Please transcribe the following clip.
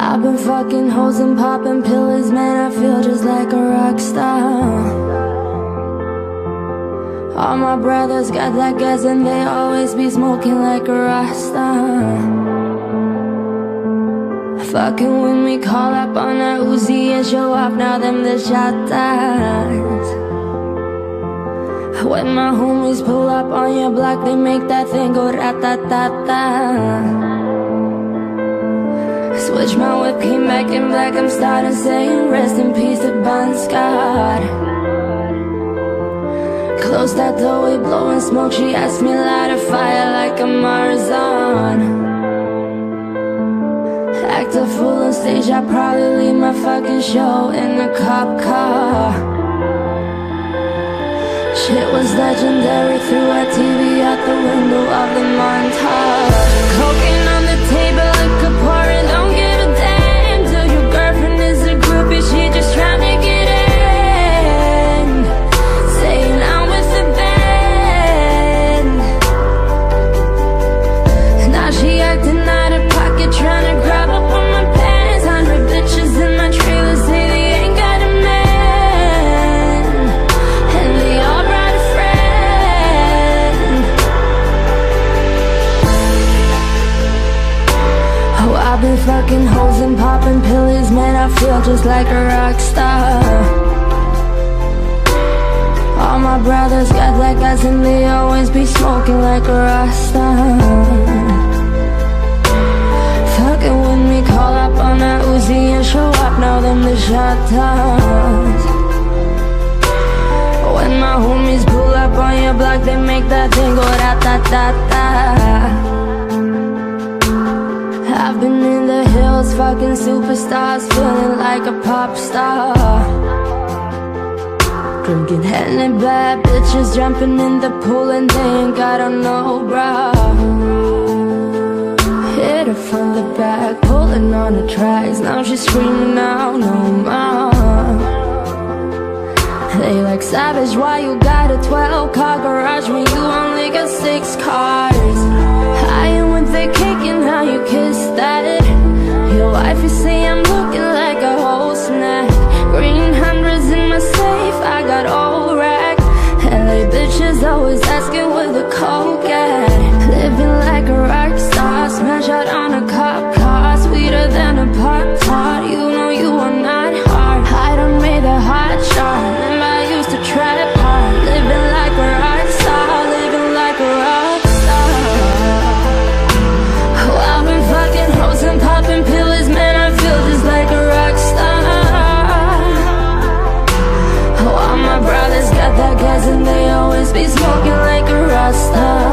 I've been fucking hoes and popping pills, man, I feel just like a rock star. All my brothers got that gas and they always be smoking like a Rasta. Fucking when we call up on that Uzi and show up, now them the shotters. When my homies pull up on your block, they make that thing go rat-ta-ta-ta. Switch my whip, came back in black, I'm starting saying rest in peace to Bon Scott. Close that door, we blowing smoke, she asked me light a fire like a Marzon. Act a fool on stage, I probably leave my fucking show in a cop car. Shit was legendary, threw our TV out the window of the montage. Cocaine on the table, liquor pouring, don't give a damn. Till your girlfriend is a groupie, she just trying to get in. Staying out with the band. Now she acting out of pocket, trying to grab up on my pants. 100 bitches in my trailer say they ain't got a man, and they all brought a friend. Oh, I've been fucking hoes and popping pills, man, I feel just like a rock star. All my brothers got that gas and they always be smoking like a Rasta. Fucking when we call up on that Uzi and show up, now them the shotters. When my homies pull up on your block, they make that thing go rat-ta-ta-ta. I've been in the hills, fucking superstars, feeling like a pop star. Drinking Henny, bad bitches jumping in the pool and they ain't got on no bra. Hit her from the back, pulling on the tracks, now she's screaming out no more. They like, savage, why you got a 12-car garage when you only got 6 cars? I am with the cake and how you kiss that. Your wife, you say I'm looking like a whole snack. Green hundreds in my safe, I got old rack. LA bitches always asking where the coke at. Living like a rock star, smash out on a cop car, sweeter than a Pop-Tart. You know you are not hard, I done made a hot shot. Remember I used to trap hard, living like a rock star, living like a rock star. Oh, I've been fucking hoes and popping pills, man, I feel just like a rock star. Oh, all my brothers got that gas and they always be smoking like a Rasta.